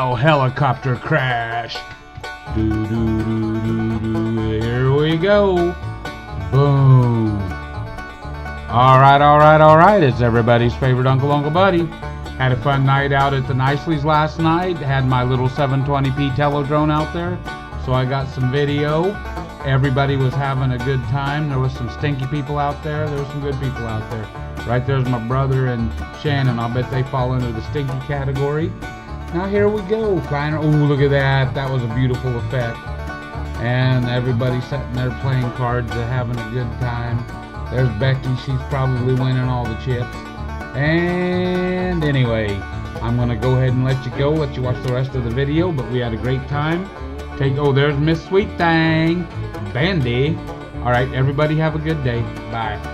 Wow, helicopter crash. Here we go. Boom. All right. It's everybody's favorite Uncle Buddy. Had a fun night out at the Nicely's last night. Had my little 720p Tello drone out there, so I got some video. Everybody was having a good time. There was some stinky people out there. There was some good people out there. Right there's my brother and Shannon. I'll bet they fall into the stinky category. Now here we go. Oh, look at that. That was a beautiful effect. And everybody sitting there playing cards and having a good time. There's Becky. She's probably winning all the chips. And anyway, I'm going to go ahead and let you go. Let you watch the rest of the video. But we had a great time. There's Miss Sweet Thing. Bandy. All right, everybody have a good day. Bye.